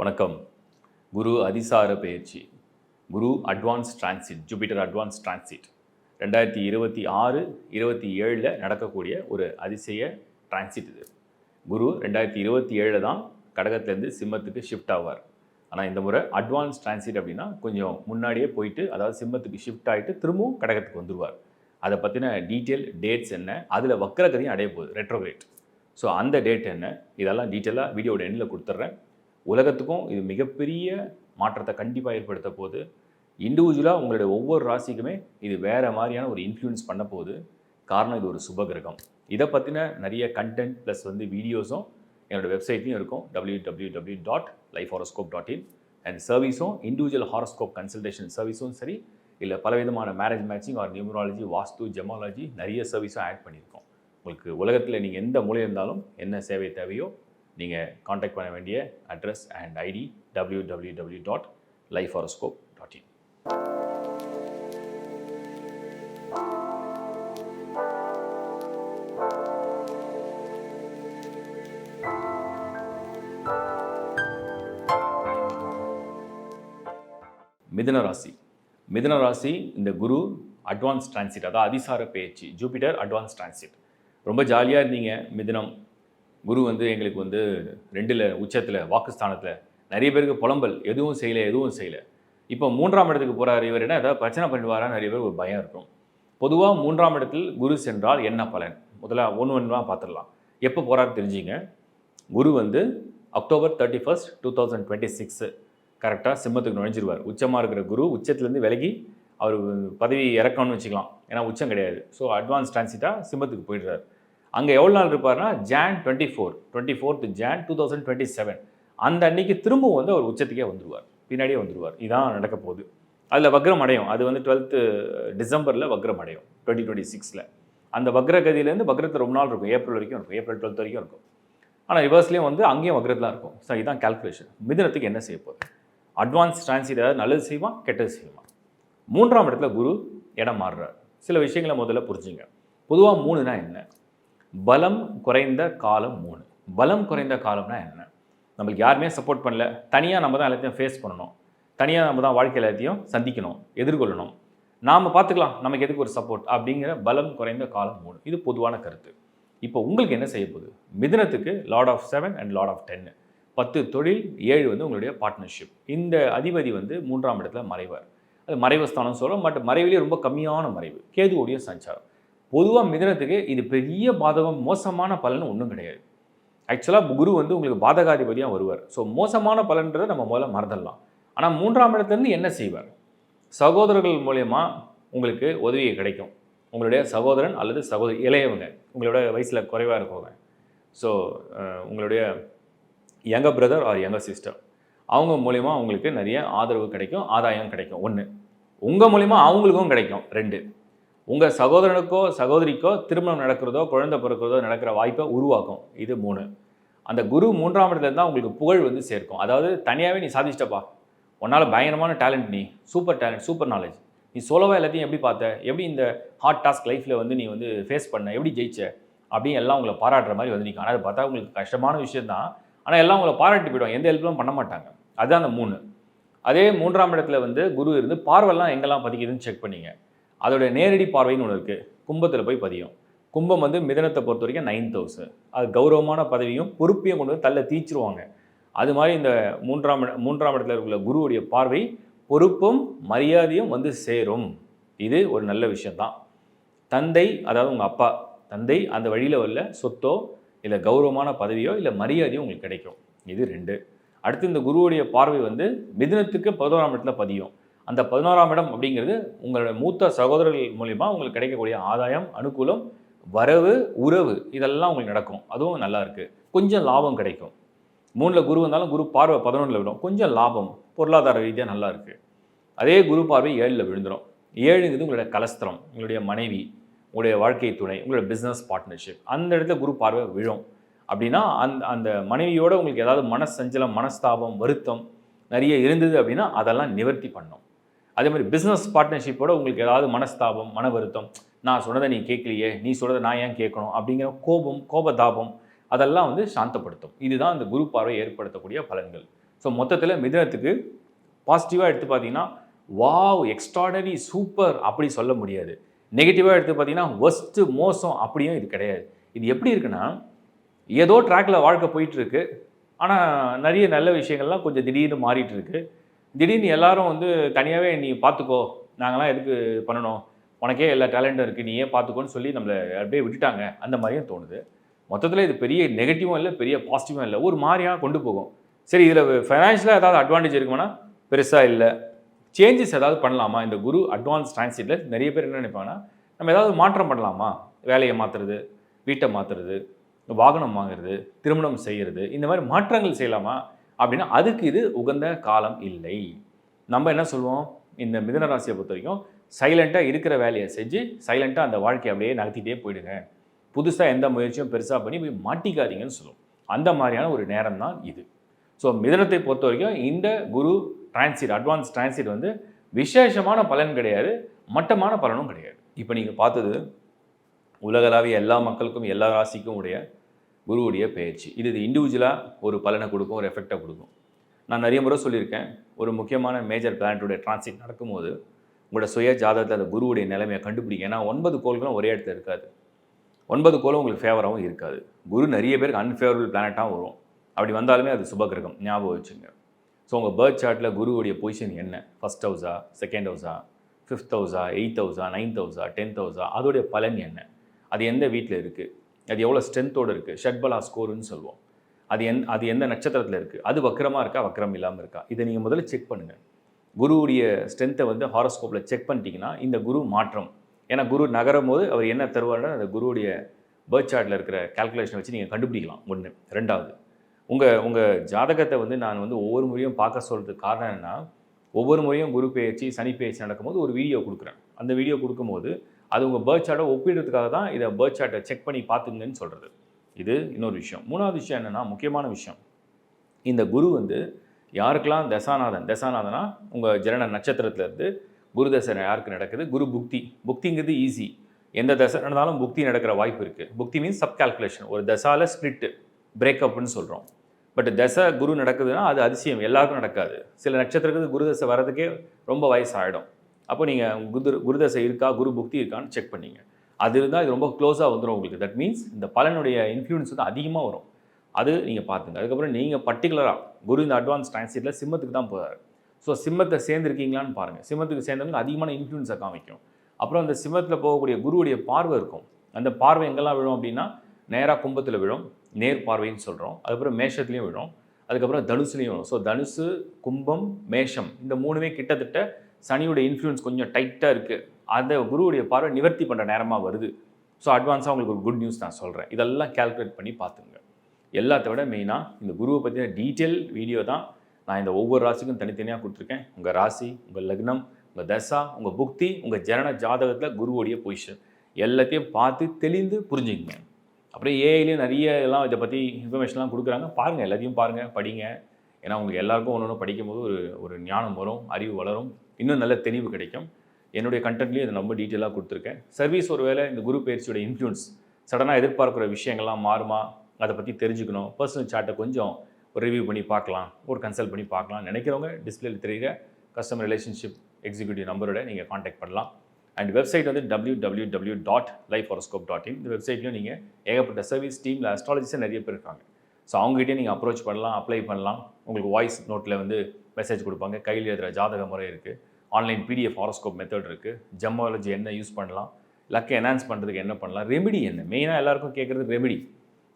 வணக்கம். குரு அதிசார பெயர்ச்சி, குரு advance transit, Jupiter advance transit 2026, 27 நடக்கக்கூடிய ஒரு அதிசய டிரான்சிட் இது. குரு 2027 தான் கடகத்திலேருந்து சிம்மத்துக்கு ஷிஃப்ட் ஆவார். ஆனால் இந்த முறை அட்வான்ஸ் டிரான்சிட் அப்படின்னா கொஞ்சம் முன்னாடியே போயிட்டு, அதாவது சிம்மத்துக்கு ஷிஃப்ட் ஆகிட்டு திரும்பவும் கடகத்துக்கு வந்துடுவார். அதை பற்றின டீட்டெயில் டேட்ஸ் என்ன, அதில் வக்கரகதியும் அடைய போகுது, ரெட்ரோகிரேட். ஸோ அந்த டேட் என்ன, இதெல்லாம் டீட்டெயிலாக வீடியோட எண்ணில் கொடுத்துட்றேன். உலகத்துக்கும் இது மிகப்பெரிய மாற்றத்தை கண்டிப்பாக ஏற்படுத்த போகுது. இண்டிவிஜுவலாக உங்களுடைய ஒவ்வொரு ராசிக்குமே இது வேறு மாதிரியான ஒரு இன்ஃப்ளூயன்ஸ் பண்ண போகுது. காரணம் இது ஒரு சுப கிரகம். இதை பற்றின நிறைய கண்டென்ட் ப்ளஸ் வீடியோஸும் என்னோடய வெப்சைட்லையும் இருக்கும், www.lifehoroscope.in. அண்ட் சர்வீஸும் இண்டிவிஜுவல் ஹாரோஸ்கோப் கன்சல்டேஷன் சர்வீஸும் சரி, இல்லை பலவிதமான மேரேஜ் மேட்சிங் ஆர் நியூமராலஜி, வாஸ்து, ஜெமாலஜி நிறைய சர்வீஸும் ஆட் பண்ணியிருக்கோம். உங்களுக்கு உலகத்தில் நீங்கள் எந்த மூலையில் இருந்தாலும் என்ன சேவை தேவையோ நீங்கள் காண்டாக்ட் பண்ண வேண்டிய அட்ரஸ் அண்ட் ஐடி www.lifehoroscope.in. மிதுன ராசி. மிதுன ராசி இந்த குரு அட்வான்ஸ் டிரான்சிட், அதாவது அதிசார பெயர்ச்சி, ஜூபிட்டர் அட்வான்ஸ் டிரான்சிட். ரொம்ப ஜாலியாக இருந்தீங்க மிதுனம். குரு எங்களுக்கு 2ல் உச்சத்தில் வாக்குஸ்தானத்தில் நிறைய பேருக்கு புலம்பல், எதுவும் செய்யலை. இப்போ 3ஆம் இடத்துக்கு போகிறார். இவர் என்ன ஏதாவது பிரச்சனை பண்ணிடுவாரான்னு நிறைய பேர் ஒரு பயம் இருக்கும். பொதுவாக 3ஆம் இடத்தில் குரு சென்றால் என்ன பலன், முதல்ல ஒன்று பார்த்துடலாம். எப்போ போகிறாரு தெரிஞ்சுங்க. குரு October 31, 2026 கரெக்டாக சிம்மத்துக்கு நுழைஞ்சிருவார். உச்சமாக இருக்கிற குரு உச்சத்துலேருந்து விலகி அவர் பதவி இறக்கணும்னு வச்சுக்கலாம், ஏன்னா உச்சம் கிடையாது. ஸோ அட்வான்ஸ் டிரான்சிட்டாக சிம்மத்துக்கு போயிடுறார். அங்கே எவ்வளோ நாள் இருப்பார்னா Jan 24th Jan 2027 அந்த அன்னைக்கு திரும்பவும் அவர் உச்சத்துக்கே வந்துடுவார், பின்னாடியே வந்துடுவார். இதான் நடக்க போகுது. அதில் வக்ரம் அடையும். அது 12th December வக்ரம் அடையும் 2026. அந்த வக்ரகதியிலேருந்து வக்ரத்தில் ரொம்ப நாள் இருக்கும், ஏப்ரல் வரைக்கும் இருக்கும், ஏப்ரல் 12 வரைக்கும் இருக்கும். ஆனால் ரிவர்ஸ்லேயும் அங்கேயும் வக்ரத்தில் இருக்கும். ஸோ இதுதான் கால்குலேஷன். மிதுனத்துக்கு என்ன செய்ய போகுது, அட்வான்ஸ் டிரான்சிட் ஏதாவது நல்லது செய்வான், கெட்டது செய்வான். 3ஆம் இடத்துல குரு இடம் மாறுறார். சில விஷயங்களை முதல்ல புரிஞ்சுங்க. பொதுவாக 3னா என்ன, பலம் குறைந்த காலம் 3. பலம் குறைந்த காலம்னா என்ன, நம்மளுக்கு யாருமே சப்போர்ட் பண்ணல, தனியாக நம்ம தான் எல்லாத்தையும் ஃபேஸ் பண்ணணும், தனியாக நம்ம தான் வாழ்க்கை எல்லாத்தையும் சந்திக்கணும், எதிர்கொள்ளணும், நாம் பார்த்துக்கலாம், நமக்கு எதுக்கு ஒரு சப்போர்ட் அப்படிங்கிற பலம் குறைந்த காலம் 3. இது பொதுவான கருத்து. இப்போ உங்களுக்கு என்ன செய்ய போகுது, மிதுனத்துக்கு lord of 7 and lord of 10, 10 தொழில், 7 உங்களுடைய பார்ட்னர்ஷிப். இந்த அதிபதி 3ஆம் இடத்துல மறைவார். அது மறைவு ஸ்தானம் சொல்கிறோம், பட் மறைவிலேயே ரொம்ப கம்மியான மறைவு, கேதுவோடைய சஞ்சாரம். பொதுவாக மிதுனத்துக்கு இது பெரிய பாதகம், மோசமான பலன் ஒன்றும் கிடையாது. ஆக்சுவலாக குரு உங்களுக்கு பாதகாதிபதியாக வருவார். ஸோ மோசமான பலன்றதை நம்ம முதல்ல மறந்துடலாம். ஆனால் 3ஆம் இடத்துலேருந்து என்ன செய்வார், சகோதரர்கள் மூலயமா உங்களுக்கு உதவி கிடைக்கும். உங்களுடைய சகோதரன் அல்லது சகோதரி, இளையவங்க, உங்களோட வயசில் குறைவாக இருக்கவங்க, ஸோ உங்களுடைய younger brother or younger sister, அவங்க மூலயமா உங்களுக்கு நிறைய ஆதரவு கிடைக்கும், ஆதாயம் கிடைக்கும். 1, உங்கள் மூலயமா அவங்களுக்கும் கிடைக்கும். 2, உங்கள் சகோதரனுக்கோ சகோதரிக்கோ திருமணம் நடக்கிறதோ குழந்தை பிறக்கிறதோ நடக்கிற வாய்ப்பை உருவாக்கும். இது 3. அந்த குரு 3ஆம் இடத்துல தான் உங்களுக்கு புகழ் சேர்க்கும். அதாவது தனியாகவே நீ சாதிச்சிட்டப்பா, உன்னால் பயங்கரமான டேலண்ட், நீ சூப்பர் டேலண்ட், சூப்பர் நாலேஜ், நீ சொல்லவா எல்லாத்தையும் எப்படி பார்த்த, எப்படி இந்த ஹார்ட் டாஸ்க் லைஃப்பில் நீ ஃபேஸ் பண்ண, எப்படி ஜெயிச்ச அப்படின்னு எல்லாம் உங்களை பாராட்டுற மாதிரி நிற்கும். ஆனால் அதை பார்த்தா உங்களுக்கு கஷ்டமான விஷயம் தான், ஆனால் எல்லாம் உங்களை பாராட்டி போயிடுவாங்க, எந்த ஹெல்ப்லாம் பண்ண மாட்டாங்க. அதுதான் அந்த 3. அதே 3ஆம் இடத்துல குரு இருந்து பார்வைலாம் எங்கெல்லாம் பதிக்குதுன்னு செக் பண்ணிங்க. அதோடைய நேரடி பார்வைன்னு ஒன்று இருக்குது, கும்பத்தில் போய் பதியும். கும்பம் மிதுனத்தை பொறுத்த வரைக்கும் 9th house. அது கௌரவமான பதவியும் பொறுப்பையும் கொண்டு தள்ள தீச்சிருவாங்க. அது மாதிரி இந்த 3ஆம் இடத்துல இருக்கிற குருவுடைய பார்வை பொறுப்பும் மரியாதையும் சேரும். இது ஒரு நல்ல விஷயந்தான். தந்தை, அதாவது உங்கள் அப்பா தந்தை, அந்த வழியில் வரல சொத்தோ இல்லை கௌரவமான பதவியோ இல்லை மரியாதையோ உங்களுக்கு கிடைக்கும். இது 2. அடுத்து இந்த குருவுடைய பார்வை மிதுனத்துக்கு 11ஆம் இடத்துல பதியும். அந்த 11ஆம் இடம் அப்படிங்கிறது உங்களோட மூத்த சகோதரர்கள் மூலிமா உங்களுக்கு கிடைக்கக்கூடிய ஆதாயம், அனுகூலம், வரவு, உறவு, இதெல்லாம் உங்களுக்கு நடக்கும். அதுவும் நல்லா இருக்குது. கொஞ்சம் லாபம் கிடைக்கும். 3ல் குரு வந்தாலும் குரு பார்வை 11ல் விடும், கொஞ்சம் லாபம் பொருளாதார ரீதியாக நல்லா இருக்குது. அதே குரு பார்வை 7ல் விழுந்துடும். 7ங்கிறது உங்களுடைய கலஸ்திரம், உங்களுடைய மனைவி, உங்களுடைய வாழ்க்கை துணை, உங்களுடைய பிஸ்னஸ் பார்ட்னர்ஷிப், அந்த இடத்துல குரு பார்வை விழும். அப்படின்னா அந்த மனைவியோட உங்களுக்கு ஏதாவது மனசஞ்சலம், மனஸ்தாபம், வருத்தம் நிறைய இருந்தது அப்படின்னா அதெல்லாம் நிவர்த்தி பண்ணும். அதே மாதிரி பிஸ்னஸ் பார்ட்னர்ஷிப்போட உங்களுக்கு ஏதாவது மனஸ்தாபம், மன வருத்தம், நான் சொன்னதை நீ கேட்கலையே, நீ சொல்கிறத நான் ஏன் கேட்கணும் அப்படிங்கிற கோபம், கோபதாபம், அதெல்லாம் சாந்தப்படுத்தும். இதுதான் இந்த குரு பார்வை ஏற்படுத்தக்கூடிய பலன்கள். ஸோ மொத்தத்தில் மிதுனத்துக்கு பாசிட்டிவாக எடுத்து பார்த்தீங்கன்னா வாவ் எக்ஸ்ட்ராடனரி சூப்பர் அப்படி சொல்ல முடியாது. நெகட்டிவாக எடுத்து பார்த்தீங்கன்னா ஒஸ்ட்டு மோசம் அப்படியும் இது கிடையாது. இது எப்படி இருக்குன்னா ஏதோ ட்ராக்கில் வாழ்க்கை போயிட்டுருக்கு, ஆனால் நிறைய நல்ல விஷயங்கள்லாம் கொஞ்சம் திடீர்னு மாறிட்டு இருக்கு. திடீர்னு எல்லாரும் வந்து தனியாகவே நீ பார்த்துக்கோ, நாங்களாம் எதுக்கு பண்ணணும், உனக்கே எல்லா டேலண்ட்டும் இருக்குது, நீயே பார்த்துக்கோன்னு சொல்லி நம்மளை அப்படியே விட்டுட்டாங்க அந்த மாதிரியும் தோணுது. மொத்தத்தில் இது பெரிய நெகட்டிவும் இல்லை, பெரிய பாசிட்டிவும் இல்லை, ஒரு மாதிரியாக கொண்டு போகும். சரி, இதில் ஃபைனான்ஷியலாக ஏதாவது அட்வான்டேஜ் இருக்குமானா பெருசாக இல்லை. சேஞ்சஸ் ஏதாவது பண்ணலாமா? இந்த குரு அட்வான்ஸ் டிரான்சிட்டில் நிறைய பேர் என்ன நினைப்பாங்கன்னா, நம்ம ஏதாவது மாற்றம் பண்ணலாமா? வேலையை மாற்றுறது, வீட்டை மாற்றுறது, வாகனம் வாங்குறது, திருமணம் செய்கிறது, இந்த மாதிரி மாற்றங்கள் செய்யலாமா அப்படின்னா அதுக்கு இது உகந்த காலம் இல்லை. நம்ம என்ன சொல்லுவோம், இந்த மிதுன ராசியை பொறுத்த வரைக்கும் சைலண்ட்டாக இருக்கிற வேலையை செஞ்சு சைலண்ட்டாக அந்த வாழ்க்கையை அப்படியே நகர்த்திட்டே போயிடுங்க, புதுசாக எந்த முயற்சியும் பெருசாக பண்ணி போய் மாட்டிக்காதீங்கன்னு சொல்லுவோம். அந்த மாதிரியான ஒரு நேரம் தான் இது. ஸோ மிதுனத்தை பொறுத்த வரைக்கும் இந்த குரு டிரான்சிட் அட்வான்ஸ் டிரான்சிட் வந்து விசேஷமான பலன் கிடையாது, மட்டமான பலனும் கிடையாது. இப்போ நீங்கள் பார்த்தது உலகளாவிய எல்லா மக்களுக்கும் எல்லா ராசிக்கும் உடைய குருவுடைய பயிற்சி. இது இண்டிவிஜுவலாக ஒரு பலனை கொடுக்கும், ஒரு எஃபெக்டை கொடுக்கும். நான் நிறைய முறை சொல்லியிருக்கேன், ஒரு முக்கியமான மேஜர் பிளானட்டுடைய டிரான்சிட் நடக்கும்போது உங்களோட சுய ஜாதகத்தில் அந்த குருவுடைய நிலைமையை கண்டுபிடிங்க. ஏன்னா 9 கோள்களும் ஒரே இடத்துல இருக்காது, 9 கோளும் உங்களுக்கு ஃபேவராகவும் இருக்காது. குரு நிறைய பேருக்கு அன்ஃபேவரபிள் பிளானட்டாகவும் வரும். அப்படி வந்தாலுமே அது சுபகிரகம், ஞாபகம் வச்சுங்க. ஸோ உங்கள் பர்த் சார்ட்டில் குருவுடைய பொசிஷன் என்ன, first ஹவுஸா, second ஹவுஸா, 5th ஹவுஸா, 8th ஹவுஸா, 9th ஹவுஸா, 10th ஹவுஸா, அதோடைய பலன் என்ன, அது எந்த வீட்டில் இருக்குது, அது எவ்வளோ ஸ்ட்ரென்த்தோடு இருக்குது, ஷட்பலா ஸ்கோருன்னு சொல்லுவோம். அது எந்த நட்சத்திரத்தில் இருக்குது, அது வக்கரமாக இருக்கா, வக்கரம் இல்லாமல் இருக்கா, இதை நீங்கள் முதல்ல செக் பண்ணுங்கள். குருவுடைய ஸ்ட்ரென்த்தை வந்து ஹாரோஸ்கோப்பில் செக் பண்ணிட்டீங்கன்னா இந்த குரு மாற்றம், ஏன்னா குரு நகரும் போது அவர் என்ன தருவார்னா அந்த குருவுடைய பர்த் சார்ட்டில் இருக்கிற கால்குலேஷனை வச்சு நீங்கள் கண்டுபிடிக்கலாம். ஒன்று. ரெண்டாவது, உங்கள் ஜாதகத்தை வந்து நான் வந்து ஒவ்வொரு முறையும் பார்க்க சொல்கிறதுக்கு காரணம் என்னென்னா, ஒவ்வொரு முறையும் குரு பெயர்ச்சி சனி பெயர்ச்சி நடக்கும்போது ஒரு வீடியோ கொடுக்குறேன். அந்த வீடியோ கொடுக்கும்போது அது உங்கள் பர்த் சார்ட்டை ஒப்பிடுறதுக்காக தான் இதை பர்த் சார்ட்டை செக் பண்ணி பார்த்துங்கன்னு சொல்கிறது. இது இன்னொரு விஷயம். மூணாவது விஷயம் என்னென்னா, முக்கியமான விஷயம், இந்த குரு வந்து யாருக்கெல்லாம் தசாநாதனா உங்கள் ஜனன நட்சத்திரத்துலேருந்து குரு தசை யாருக்கு நடக்குது, குரு புக்திங்கிறது ஈஸி, எந்த தசை நடந்தாலும் புக்தி நடக்கிற வாய்ப்பு இருக்குது. புக்தி மீன்ஸ் சப் கால்குலேஷன், ஒரு தசாவில் ஸ்பிளிட்டு பிரேக்கப்னு சொல்கிறோம். பட் தசை குரு நடக்குதுன்னா அது அதிசயம், எல்லாருக்கும் நடக்காது. சில நட்சத்திரத்துக்கு குரு தசை வரதுக்கே ரொம்ப வயசாகிடும். அப்போ நீங்கள் குரு தசை இருக்கா, குரு புக்தி இருக்கான்னு செக் பண்ணிங்க. அது இருந்தால் இது ரொம்ப க்ளோஸாக வந்துடும் உங்களுக்கு. தட் மீன்ஸ் இந்த பலனுடைய இன்ஃப்ளூயன்ஸ் வந்து அதிகமாக வரும். அது நீங்கள் பார்த்துங்க. அதுக்கப்புறம் நீங்கள் பர்டிகுலராக குரு இந்த அட்வான்ஸ் டிரான்சிட்டில் சிம்மத்துக்கு தான் போகிறார். ஸோ சிம்மத்தை சேர்ந்துருக்கீங்களான்னு பாருங்கள். சிம்மத்துக்கு சேர்ந்தவங்க அதிகமான இன்ஃப்ளூயன்ஸை காமிக்கும். அப்புறம் அந்த சிம்மத்தில் போகக்கூடிய குருவுடைய பார்வை இருக்கும். அந்த பார்வை எங்கெல்லாம் விழும் அப்படின்னா, நேராக கும்பத்தில் விழும், நேர் பார்வைன்னு சொல்கிறோம். அதுக்கப்புறம் மேஷத்துலேயும் விழும், அதுக்கப்புறம் தனுசுலேயும் விழும். ஸோ தனுசு, கும்பம், மேஷம் இந்த மூணுமே கிட்டத்தட்ட சனியோட இன்ஃப்ளூயன்ஸ் கொஞ்சம் டைட்டாக இருக்குது. அந்த குருவுடைய பார்வை நிவர்த்தி பண்ணுற நேரமாக வருது. ஸோ அட்வான்ஸாக உங்களுக்கு ஒரு குட் நியூஸ் நான் சொல்கிறேன். இதெல்லாம் கால்குலேட் பண்ணி பார்த்துங்க. எல்லாத்த விட மெயினாக இந்த குருவை பற்றின டீட்டெயில் வீடியோ தான் நான் இந்த ஒவ்வொரு ராசிக்கும் தனித்தனியாக கொடுத்துருக்கேன். உங்கள் ராசி, உங்கள் லக்னம், உங்கள் தசா, உங்கள் புக்தி, உங்கள் ஜனன ஜாதகத்தில் குருவுடைய பொசிஷன் எல்லாத்தையும் பார்த்து தெளிந்து புரிஞ்சுக்கங்க. அப்படியே ஏஐலேயும் நிறைய எல்லாம் இதை பற்றி இன்ஃபர்மேஷன்லாம் கொடுக்குறாங்க. பாருங்கள், எல்லாத்தையும் பாருங்கள், படிங்க. ஏன்னா உங்களுக்கு எல்லாருக்கும் ஒன்று ஒன்று படிக்கும்போது ஒரு ஞானம் வரும், அறிவு வளரும், இன்னும் நல்ல தெளிவு கிடைக்கும். என்னுடைய கண்டென்ட்லேயும் இதை ரொம்ப டீட்டெயிலாக கொடுத்துருக்கேன். சர்வீஸ் ஒரு வேளை இந்த குரு பயிற்சியோட இன்ஃப்ளூயன்ஸ் சடனாக எதிர்பார்க்குற விஷயங்கள்லாம் மாறுமா, அதை பற்றி தெரிஞ்சுக்கணும், பர்சனல் சார்ட்டை கொஞ்சம் ஒரு ரிவ்யூ பண்ணி பார்க்கலாம், ஒரு கன்சல்ட் பண்ணி பார்க்கலாம் நினைக்கிறவங்க டிஸ்பிளேல தெரிகிற கஸ்டமர் ரிலேஷன்ஷிப் எக்ஸிக்யூட்டிவ் நம்பரோட நீங்கள் காண்டாக்ட் பண்ணலாம். அண்ட் வெப்சைட் வந்து www.lifehoroscope.in. இந்த வெப்சைட்லையும் நீங்கள் ஏகப்பட்ட சர்வீஸ் டீமில் அஸ்ட்ராலஜிஸே நிறைய பேர் இருக்காங்க. ஸோ அவங்ககிட்டே நீங்கள் அப்ரோச் பண்ணலாம், அப்ளை பண்ணலாம். உங்களுக்கு வாய்ஸ் நோட்டில் வந்து மெசேஜ் கொடுப்பாங்க, கையில் எழுதுகிற ஜாதக முறை இருக்குது, ஆன்லைன் பிடிஎஃப் ஹாரோஸ்கோப் மெத்தட் இருக்குது, ஜெமாலஜி என்ன யூஸ் பண்ணலாம், லக்கை என்ஹான்ஸ் பண்ணுறதுக்கு என்ன பண்ணலாம், ரெமிடி என்ன, மெயினாக எல்லாருக்கும் கேட்குறது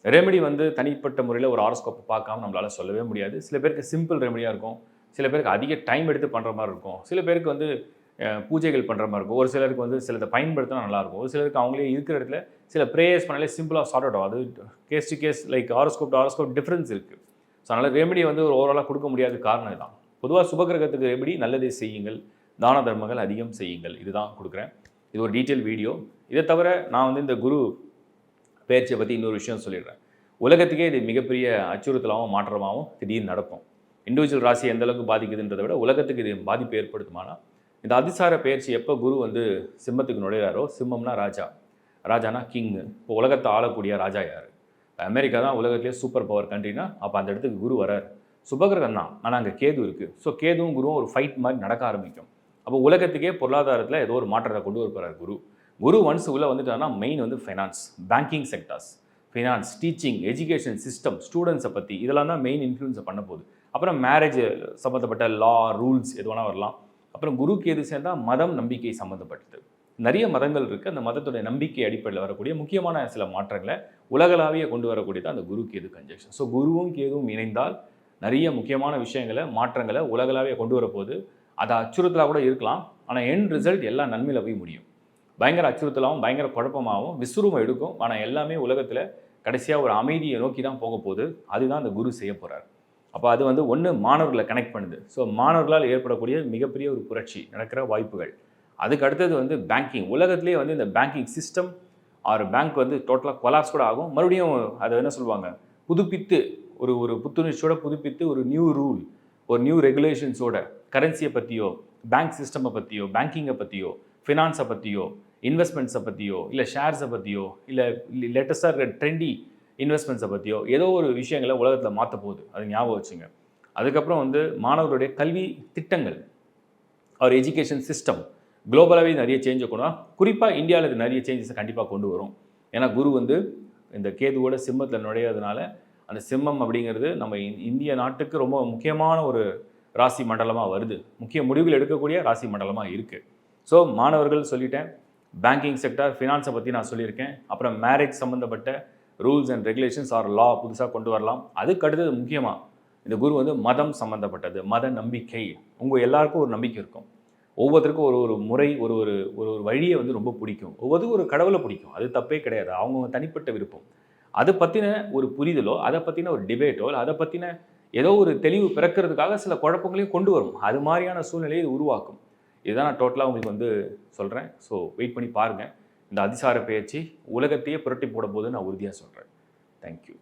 ரெமெடி வந்து தனிப்பட்ட முறையில் ஒரு ஹாரோஸ்கோப்பை பார்க்காம நம்மளால் சொல்லவே முடியாது. சில பேருக்கு சிம்பிள் ரெமெடியாக இருக்கும், சில பேருக்கு அதிக டைம் எடுத்து பண்ணுற மாதிரி இருக்கும், சில பேருக்கு வந்து பூஜைகள் பண்ணுற மாதிரி இருக்கும், ஒரு சிலருக்கு வந்து சிலதை பயன்படுத்தினா நல்லாயிருக்கும், ஒரு சிலருக்கு அவங்களே இருக்கிற இடத்துல சில ப்ரேயர்ஸ் பண்ணாலே சிம்பிளாக சார்ட் அவுட் ஆகும். அது case to case like horoscope difference இருக்குது. ஸோ அதனால் ரெமெடி வந்து ஒரு ஓவராலாக கொடுக்க முடியாத காரணம் இதுதான். பொதுவாக சுபகிரகத்துக்கு ரெமெடி நல்லதே செய்யுங்கள், தான தர்மங்கள் அதிகம் செய்யுங்கள், இதுதான் கொடுக்குறேன். இது ஒரு டீட்டெயில் வீடியோ. இதை தவிர நான் வந்து இந்த குரு பயிற்சியை பற்றி இன்னொரு விஷயம் சொல்லிடுறேன். உலகத்துக்கே இது மிகப்பெரிய அச்சுறுத்தலாகவும் மாற்றமாகவும் திடீர்னு நடக்கும். இண்டிவிஜுவல் ராசி எந்த அளவுக்கு பாதிக்குதுன்றதை விட உலகத்துக்கு இது பாதிப்பு ஏற்படுத்துமானா, இந்த அதிசார பயிற்சி எப்போ குரு வந்து சிம்மத்துக்கு நுழைகிறாரோ, சிம்மம்னா ராஜானா கிங்கு. இப்போ உலகத்தை ஆளக்கூடிய ராஜா யார்? அமெரிக்கா தான் உலகத்திலே சூப்பர் பவர் கண்ட்ரினா, அப்போ அந்த இடத்துக்கு குரு வரார். சுபகிரகம் தான், ஆனால் அங்கே கேது இருக்குது. ஸோ கேதுவும் குருவும் ஒரு ஃபைட் மாதிரி நடக்க ஆரம்பிக்கும். அப்போ உலகத்துக்கே பொருளாதாரத்தில் ஏதோ ஒரு மாற்றத்தை கொண்டு வரப்போகிறார் குரு. குரு ஒன்ஸ் உள்ளே வந்துட்டாருன்னா மெயின் வந்து finance, banking sectors, finance, teaching, education system, ஸ்டூடெண்ட்ஸை பற்றி இதெல்லாம் தான் மெயின் இன்ஃப்ளூயன்ஸை பண்ண போகுது. அப்புறம் மேரேஜ் சம்மந்தப்பட்ட லா, ரூல்ஸ் எது வேணால் வரலாம். அப்புறம் குருக்கு எது சேர்ந்தால் மதம், நம்பிக்கை சம்மந்தப்பட்டது. நிறைய மதங்கள் இருக்குது. அந்த மதத்துடைய நம்பிக்கை அடிப்படையில் வரக்கூடிய முக்கியமான சில மாற்றங்களை உலகளாவிய கொண்டு வரக்கூடியது அந்த குரு கேது கன்ஜெக்ஷன். ஸோ குருவும் கேதுவும் இணைந்தால் நிறைய முக்கியமான விஷயங்களை, மாற்றங்களை உலகளாவிய கொண்டு வரப்போகுது. அது அச்சுறுத்தலாக கூட இருக்கலாம், ஆனால் எண்ட் ரிசல்ட் எல்லாம் நன்மையில் போய் முடியும். பயங்கர அச்சுறுத்தலாகவும் பயங்கர குழப்பமாகவும் விஸ்வரூபம் எடுக்கும், ஆனால் எல்லாமே உலகத்தில் கடைசியாக ஒரு அமைதியை நோக்கி தான் போக போகுது. அதுதான் அந்த குரு செய்ய போகிறார். அப்போ அது வந்து ஒன்று மாணவர்களை கனெக்ட் பண்ணுது. ஸோ மாணவர்களால் ஏற்படக்கூடிய மிகப்பெரிய ஒரு புரட்சி நடக்கிற வாய்ப்புகள். அதுக்கு அடுத்தது வந்து பேங்கிங். உலகத்திலே வந்து இந்த பேங்கிங் சிஸ்டம் ஆர் பேங்க் வந்து டோட்டலாக கொலாப்ஸ் கூட ஆகும். மறுபடியும் அதை என்ன சொல்லுவாங்க, புதுப்பித்து ஒரு புத்துணர்ச்சியோட புதுப்பித்து ஒரு நியூ ரூல், ஒரு நியூ ரெகுலேஷன்ஸோட கரன்சியை பற்றியோ, பேங்க் சிஸ்டமை பற்றியோ, பேங்கிங்கை பற்றியோ, ஃபினான்ஸை பற்றியோ, இன்வெஸ்ட்மெண்ட்ஸை பற்றியோ, இல்லை ஷேர்ஸை பற்றியோ, இல்லை லேட்டஸ்டாக இருக்கிற ட்ரெண்டி இன்வெஸ்ட்மெண்ட்ஸை பற்றியோ ஏதோ ஒரு விஷயங்களை உலகத்தில் மாற்ற போகுது. அது ஞாபகம் வச்சுங்க. அதுக்கப்புறம் வந்து மாணவர்களுடைய கல்வி திட்டங்கள், அவர் எஜுகேஷன் சிஸ்டம் குளோபலாகவே நிறைய சேஞ்சை கொண்டு வரும். குறிப்பாக இந்தியாவில் இது நிறைய சேஞ்சஸை கண்டிப்பாக கொண்டு வரும். ஏன்னா குரு வந்து இந்த கேதுவோட சிம்மத்தில் நுழையிறதுனால அந்த சிம்மம் அப்படிங்கிறது நம்ம இந்திய நாட்டுக்கு ரொம்ப முக்கியமான ஒரு ராசி மண்டலமாக வருது. முக்கிய முடிவுகள் எடுக்கக்கூடிய ராசி மண்டலமாக இருக்குது. ஸோ மாணவர்கள் சொல்லிட்டேன், பேங்கிங் செக்டார், ஃபினான்ஸை பற்றி நான் சொல்லியிருக்கேன். அப்புறம் மேரேஜ் சம்மந்தப்பட்ட ரூல்ஸ் அண்ட் ரெகுலேஷன்ஸ் ஆர் லா புதுசாக கொண்டு வரலாம். அதுக்கு அடுத்தது முக்கியமாக இந்த குரு வந்து மதம் சம்மந்தப்பட்டது, மத நம்பிக்கை. உங்கள் எல்லாருக்கும் ஒரு நம்பிக்கை இருக்கும். ஒவ்வொருத்தருக்கும் ஒரு முறை, ஒரு வழியை வந்து ரொம்ப பிடிக்கும். ஒவ்வொருத்தருக்கும் ஒரு கடவுளை பிடிக்கும். அது தப்பே கிடையாது, அவங்கவுங்க தனிப்பட்ட விருப்பம். அதை பற்றின ஒரு புரிதலோ, அதை பற்றின ஒரு டிபேட்டோ, இல்லை அதை பற்றின ஏதோ ஒரு தெளிவு பிறக்கிறதுக்காக சில குழப்பங்களையும் கொண்டு வரும். அது மாதிரியான சூழ்நிலையை இது உருவாக்கும். இதுதான் நான் டோட்டலாக உங்களுக்கு வந்து சொல்கிறேன். ஸோ வெயிட் பண்ணி பாருங்கள். இந்த அதிசார பயிற்சி உலகத்தையே புரட்டி போட போது நான் உறுதியாக சொல்கிறேன். தேங்க்யூ.